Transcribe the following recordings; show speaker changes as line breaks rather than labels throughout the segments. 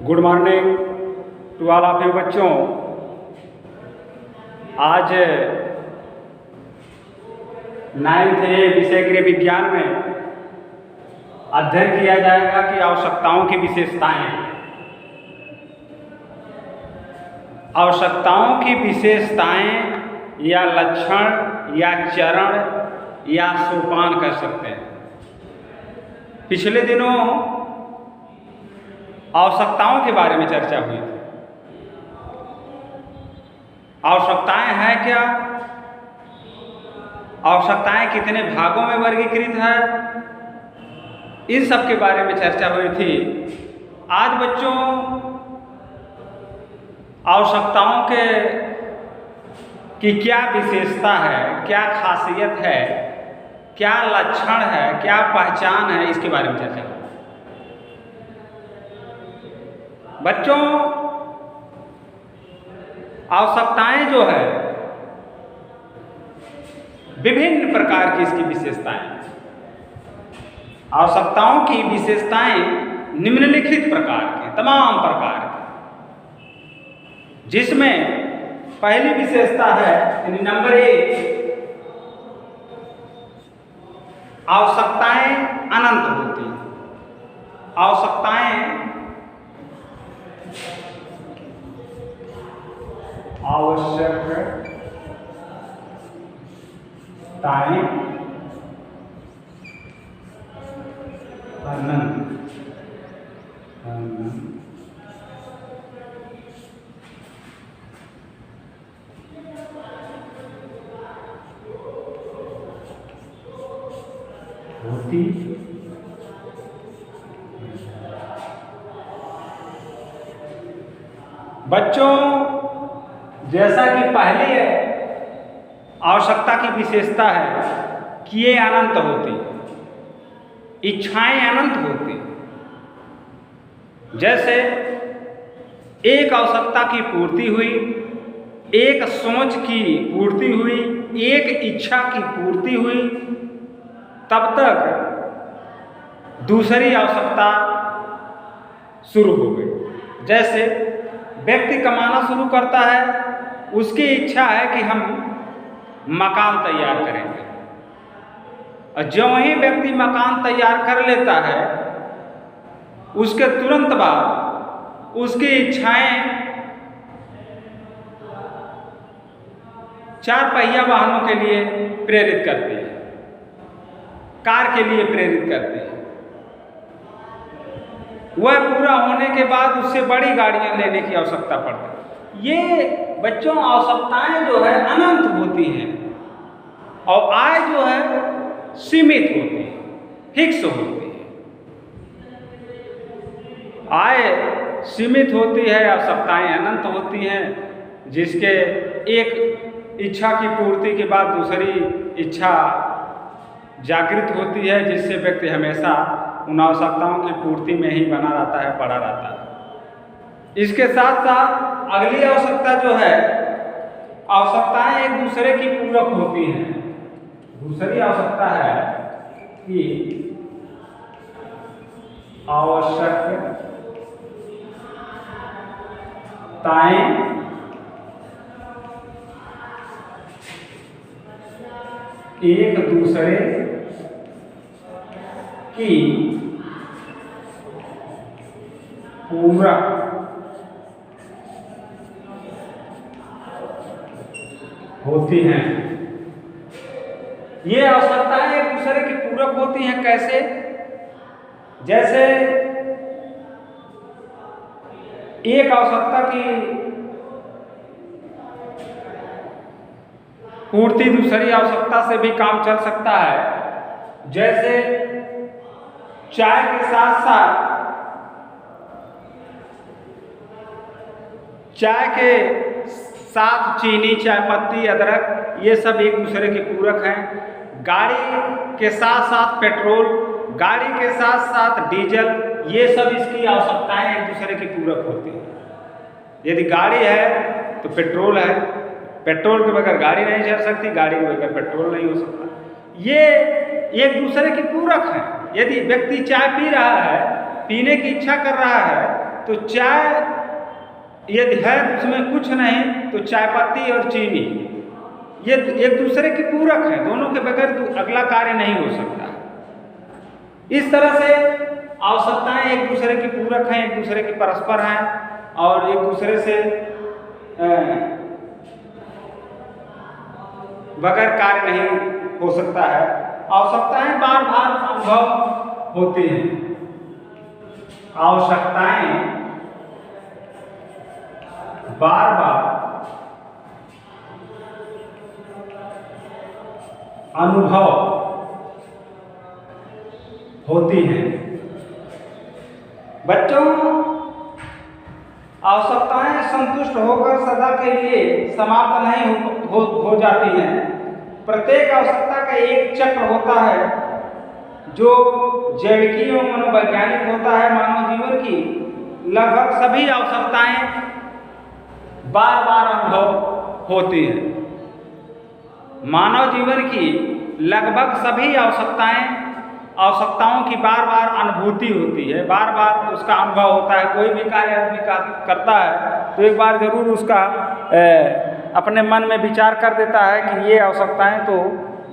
Good morning to all of you बच्चों। आज 9th ए विषय गृह विज्ञान में अध्ययन किया जाएगा कि आवश्यकताओं की विशेषताएं। आवश्यकताओं की विशेषताएं या लक्षण या चरण या सोपान कर सकते हैं। पिछले दिनों आवश्यकताओं के बारे में चर्चा हुई थी। आवश्यकताएं हैं क्या, आवश्यकताएं कितने भागों में वर्गीकृत है, इन सब के बारे में चर्चा हुई थी। आज बच्चों आवश्यकताओं की क्या विशेषता है, क्या खासियत है, क्या लक्षण है, क्या पहचान है, इसके बारे में चर्चा हुई। बच्चों आवश्यकताएं जो है विभिन्न प्रकार की इसकी विशेषताएं। आवश्यकताओं की विशेषताएं निम्नलिखित प्रकार के, तमाम प्रकार के, जिसमें पहली विशेषता है यानी नंबर 1, आवश्यकताएं अनंत होती हैं। आवश्यकताएं अनंत होती बच्चों, जैसा कि पहली आवश्यकता की विशेषता है कि ये अनंत होती, इच्छाएं अनंत होती। जैसे एक आवश्यकता की पूर्ति हुई, एक सोच की पूर्ति हुई, एक इच्छा की पूर्ति हुई, तब तक दूसरी आवश्यकता शुरू हो गई। जैसे व्यक्ति कमाना शुरू करता है, उसकी इच्छा है कि हम मकान तैयार करेंगे, और जो ही व्यक्ति मकान तैयार कर लेता है उसके तुरंत बाद उसकी इच्छाएं 4 पहिया वाहनों के लिए प्रेरित करती है, कार के लिए प्रेरित करती है। वह पूरा होने के बाद उससे बड़ी गाड़ियां लेने की आवश्यकता पड़ती है। ये बच्चों आवश्यकताएं जो है अनंत होती हैं और आय जो है सीमित होती है, फिक्स होती है। आय सीमित होती है, आवश्यकताएं अनंत होती हैं, जिसके एक इच्छा की पूर्ति के बाद दूसरी इच्छा जागृत होती है, जिससे व्यक्ति हमेशा उन आवश्यकताओं की पूर्ति में ही बना रहता है, पड़ा रहता है। इसके साथ साथ अगली आवश्यकता जो है, आवश्यकताएं एक दूसरे की पूरक होती हैं। दूसरी आवश्यकता है कि आवश्यकताएं एक दूसरे की पूरक होती हैं। ये आवश्यकताएं एक दूसरे की पूरक होती हैं कैसे? जैसे एक आवश्यकता की पूर्ति दूसरी आवश्यकता से भी काम चल सकता है। जैसे चाय के साथ साथ चीनी, चाय पत्ती, अदरक, ये सब एक दूसरे के पूरक हैं। गाड़ी के साथ साथ पेट्रोल, गाड़ी के साथ साथ डीजल, ये सब इसकी आवश्यकताएं एक दूसरे की पूरक होती हैं। यदि गाड़ी है तो पेट्रोल है, पेट्रोल के बगैर गाड़ी नहीं चल सकती, गाड़ी के बगैर पेट्रोल नहीं हो सकता। ये एक दूसरे की पूरक हैं। यदि व्यक्ति चाय पी रहा है, पीने की इच्छा कर रहा है, तो चाय यदि है तो उसमें कुछ नहीं, तो चाय पत्ती और चीनी ये एक दूसरे के पूरक हैं, दोनों के बगैर अगला कार्य नहीं हो सकता। इस तरह से आवश्यकताएं एक दूसरे की पूरक हैं, एक दूसरे की परस्पर हैं और एक दूसरे से बगैर कार्य नहीं हो सकता है। आवश्यकताएं बार बार अनुभव होती हैं, आवश्यकताएं बार बार अनुभव होती हैं। बच्चों, आवश्यकताएं संतुष्ट होकर सदा के लिए समाप्त नहीं हो जाती हैं। प्रत्येक आवश्यकता का एक चक्र होता है जो जैविकी और मनोवैज्ञानिक होता है। मानव जीवन की लगभग सभी आवश्यकताएं बार बार अनुभव होती हैं। मानव जीवन की लगभग सभी आवश्यकताओं की बार बार अनुभूति होती है, बार बार उसका अनुभव होता है। कोई भी कार्य आदमी करता है तो एक बार जरूर उसका अपने मन में विचार कर देता है कि ये आवश्यकताएं तो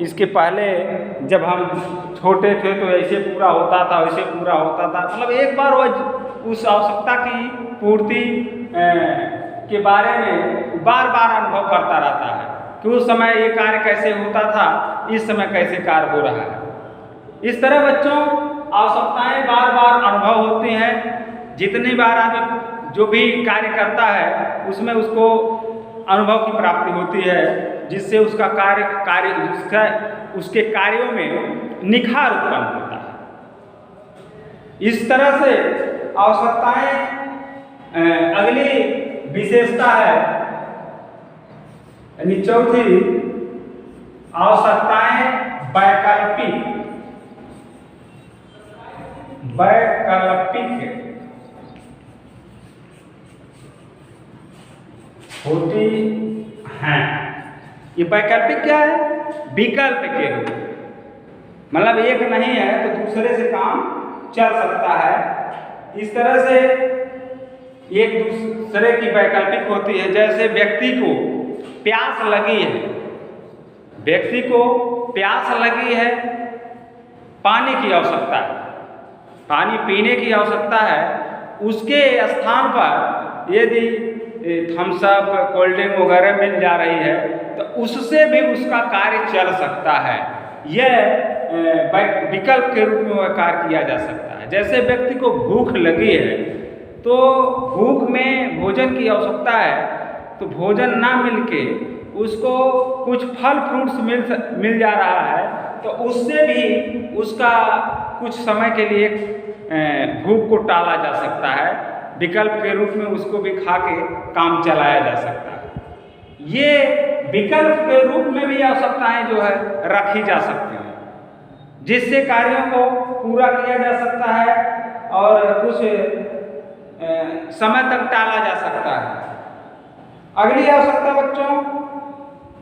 इसके पहले जब हम छोटे थे तो ऐसे पूरा होता था, वैसे पूरा होता था। मतलब एक बार वो उस आवश्यकता की पूर्ति के बारे में बार बार अनुभव करता रहता है कि उस समय ये कार्य कैसे होता था, इस समय कैसे कार्य हो रहा है। इस तरह बच्चों, आवश्यकताएं बार बार अनुभव होती हैं। जितनी बार आदमी जो भी कार्य करता है उसमें उसको अनुभव की प्राप्ति होती है, जिससे उसका उसके कार्यों में निखार उत्पन्न होता है। इस तरह से आवश्यकताएं अगली विशेषता है, यानी चौथी, आवश्यकताएं वैकल्पिक होती हैं। ये वैकल्पिक क्या है? विकल्प के रूप, मतलब एक नहीं है तो दूसरे से काम चल सकता है। इस तरह से एक दूसरे की वैकल्पिक होती है। जैसे व्यक्ति को प्यास लगी है, पानी की आवश्यकता है, पानी पीने की आवश्यकता है। उसके स्थान पर यदि थम्स अप, कोल्ड ड्रिंक वगैरह मिल जा रही है तो उससे भी उसका कार्य चल सकता है। यह विकल्प के रूप में वह कार्य किया जा सकता है। जैसे व्यक्ति को भूख लगी है तो भूख में भोजन की आवश्यकता है, तो भोजन ना मिलके उसको कुछ फल फ्रूट्स मिल जा रहा है तो उससे भी उसका कुछ समय के लिए भूख को टाला जा सकता है। विकल्प के रूप में उसको भी खा के काम चलाया जा सकता है। ये विकल्प के रूप में भी आवश्यकताएं जो है रखी जा सकती हैं, जिससे कार्यों को पूरा किया जा सकता है और कुछ समय तक टाला जा सकता है। अगली आवश्यकता बच्चों,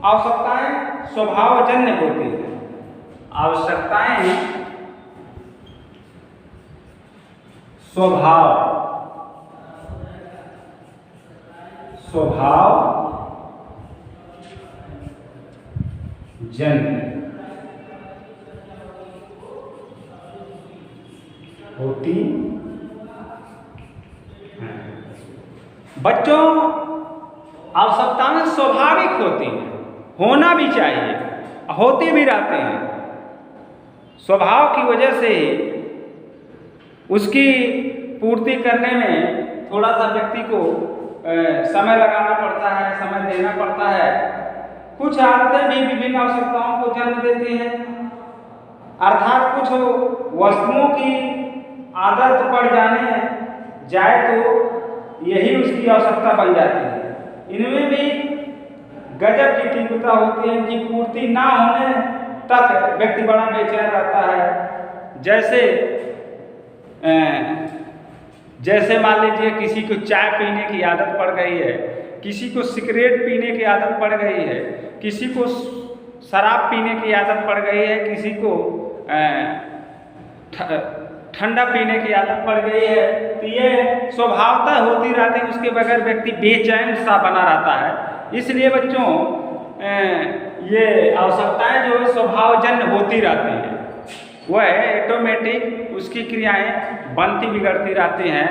आवश्यकताएं स्वभावजन्य होती हैं। आवश्यकताएं स्वभाव जन्य होती हैं। बच्चों, आवश्यकताएं स्वाभाविक होती हैं, होना भी चाहिए, होते भी रहते हैं। स्वभाव की वजह से उसकी पूर्ति करने में थोड़ा सा व्यक्ति को समय लगाना पड़ता है, समय देना पड़ता है। कुछ आदतें भी विभिन्न आवश्यकताओं को जन्म देती हैं, अर्थात कुछ वस्तुओं की आदत पड़ जाए तो यही उसकी आवश्यकता बन जाती है। इनमें भी गजब की तीव्रता होती है, इनकी पूर्ति ना होने तक व्यक्ति बड़ा बेचैन रहता है। जैसे मान लीजिए किसी को चाय पीने की आदत पड़ गई है, किसी को सिगरेट पीने की आदत पड़ गई है, किसी को शराब पीने की आदत पड़ गई है, किसी को ठंडा पीने की आदत पड़ गई है, तो ये स्वभावतः होती रहती है, उसके बगैर व्यक्ति बेचैन सा बना रहता है। इसलिए बच्चों ये आवश्यकताएं जो है स्वभावजन्य होती रहती हैं, वह ऑटोमेटिक उसकी क्रियाएं बनती बिगड़ती रहती हैं।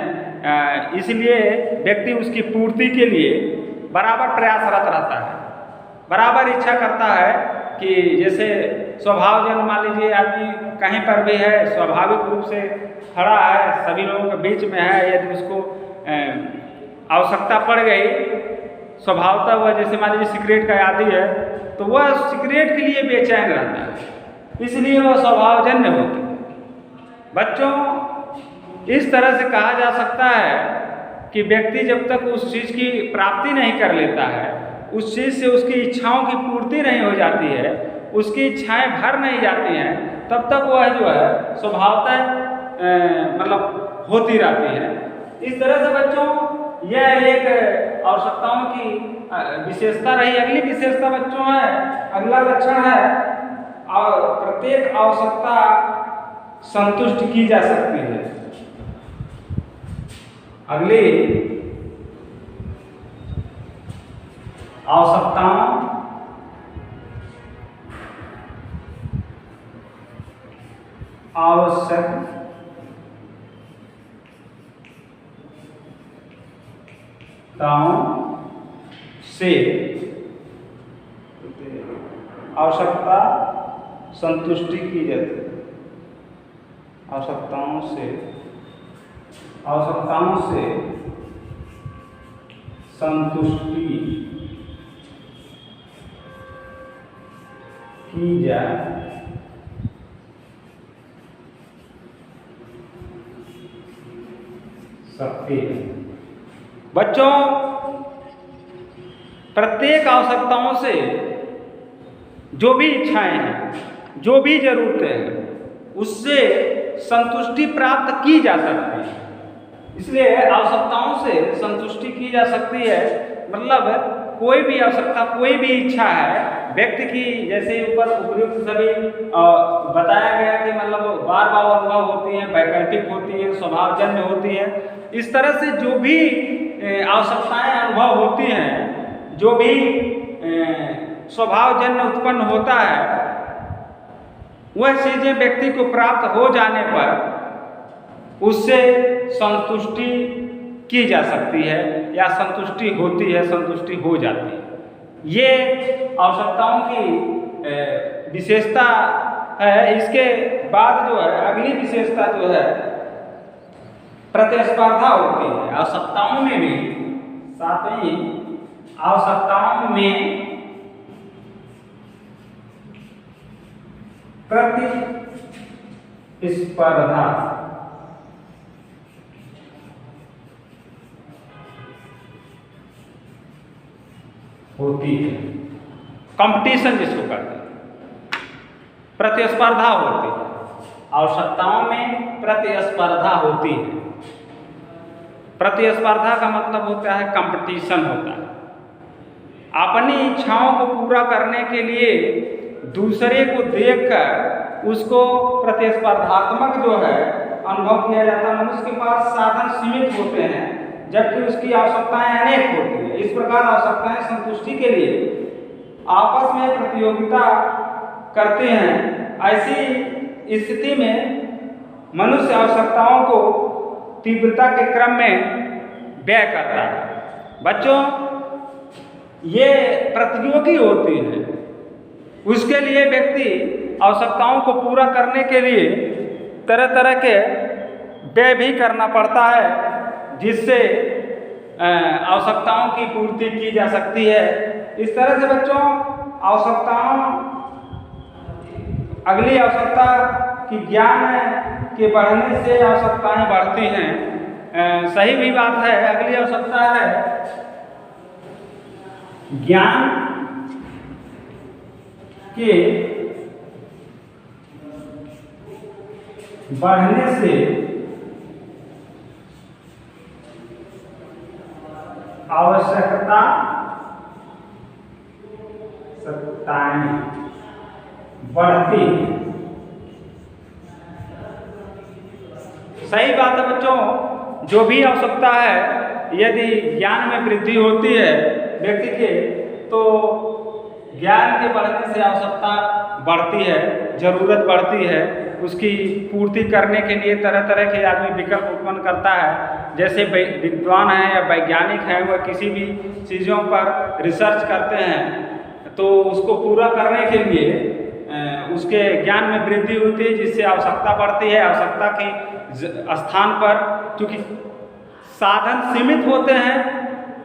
इसलिए व्यक्ति उसकी पूर्ति के लिए बराबर प्रयासरत रहता है, बराबर इच्छा करता है कि जैसे स्वभावजन्य मान लीजिए आदमी कहीं पर भी है, स्वाभाविक रूप से खड़ा है, सभी लोगों के बीच में है, यदि उसको आवश्यकता पड़ गई स्वभावतः वह जैसे मान लीजिए सिगरेट का आदी है, तो वह सिगरेट के लिए बेचैन रहता है, इसलिए वह स्वभावजन्य होती है। बच्चों इस तरह से कहा जा सकता है कि व्यक्ति जब तक उस चीज़ की प्राप्ति नहीं कर लेता है, उस चीज़ से उसकी इच्छाओं की पूर्ति नहीं हो जाती है, उसकी इच्छाएं भर नहीं जाती हैं, तब तक वह जो है स्वभावतः मतलब होती रहती है। इस तरह से बच्चों यह एक आवश्यकताओं की विशेषता रही। अगली विशेषता बच्चों है, अगला लक्षण है, और प्रत्येक आवश्यकता संतुष्ट की जा सकती है। अगली आवश्यकताओं से आवश्यकता संतुष्टि की जाती है। आवश्यकताओं से संतुष्टि की जा सकती है। बच्चों प्रत्येक आवश्यकताओं से जो भी इच्छाएं हैं, जो भी जरूरतें हैं, उससे संतुष्टि प्राप्त की जा सकती है। इसलिए आवश्यकताओं से संतुष्टि की जा सकती है, मतलब कोई भी आवश्यकता, कोई भी इच्छा है व्यक्ति की, जैसे ऊपर उपयुक्त सभी बताया गया कि मतलब बार बार अनुभव होती है, वैकल्पिक होती है, स्वभावजन्य होती है। इस तरह से जो भी आवश्यकताएं अनुभव होती हैं, जो भी स्वभावजन्य उत्पन्न होता है, वह चीज़ें व्यक्ति को प्राप्त हो जाने पर उससे संतुष्टि की जा सकती है, या संतुष्टि होती है, संतुष्टि हो जाती है। ये आवश्यकताओं की विशेषता है। इसके बाद जो है अगली विशेषता जो है प्रतिस्पर्धा होती है। आवश्यकताओं में भी, सातवीं आवश्यकताओं में प्रतिस्पर्धा होती है। कंपटीशन जिसको कहते हैं, प्रतिस्पर्धा होती है। आवश्यकताओं में प्रतिस्पर्धा होती है। प्रतिस्पर्धा का मतलब होता है कंपटीशन होता है। अपनी इच्छाओं को पूरा करने के लिए दूसरे को देखकर उसको प्रतिस्पर्धात्मक जो है अनुभव किया जाता है। मनुष्य के पास साधन सीमित होते हैं, जबकि उसकी आवश्यकताएं अनेक होती हैं। इस प्रकार आवश्यकताएं संतुष्टि के लिए आपस में प्रतियोगिता करते हैं। ऐसी स्थिति में मनुष्य आवश्यकताओं को तीव्रता के क्रम में व्यय करता है। बच्चों ये प्रतियोगी होती है, उसके लिए व्यक्ति आवश्यकताओं को पूरा करने के लिए तरह तरह के व्यय भी करना पड़ता है, जिससे आवश्यकताओं की पूर्ति की जा सकती है। इस तरह से बच्चों अगली आवश्यकता कि ज्ञान के बढ़ने से आवश्यकताएं बढ़ती हैं। सही भी बात है। अगली आवश्यकता है ज्ञान के बढ़ने से आवश्यकताएं बढ़ती सही बात है बच्चों, जो भी आवश्यकता है, यदि ज्ञान में वृद्धि होती है व्यक्ति के, तो ज्ञान के बढ़ने से आवश्यकता बढ़ती है, ज़रूरत बढ़ती है, उसकी पूर्ति करने के लिए तरह तरह के आदमी विकल्प उत्पन्न करता है। जैसे विद्वान हैं या वैज्ञानिक हैं, वह किसी भी चीज़ों पर रिसर्च करते हैं, तो उसको पूरा करने के लिए उसके ज्ञान में वृद्धि होती है, जिससे आवश्यकता बढ़ती है। आवश्यकता के स्थान पर क्योंकि साधन सीमित होते हैं,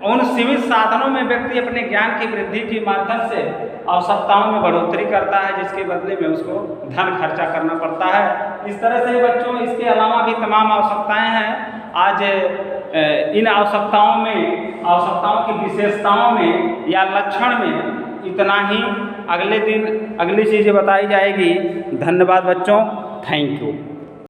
उन सीमित साधनों में व्यक्ति अपने ज्ञान की वृद्धि के माध्यम से आवश्यकताओं में बढ़ोतरी करता है, जिसके बदले में उसको धन खर्चा करना पड़ता है। इस तरह से बच्चों इसके अलावा भी तमाम आवश्यकताएं हैं। आज इन आवश्यकताओं की विशेषताओं में या लक्षण में इतना ही। अगले दिन अगली चीज़ें बताई जाएगी। धन्यवाद बच्चों, थैंक यू।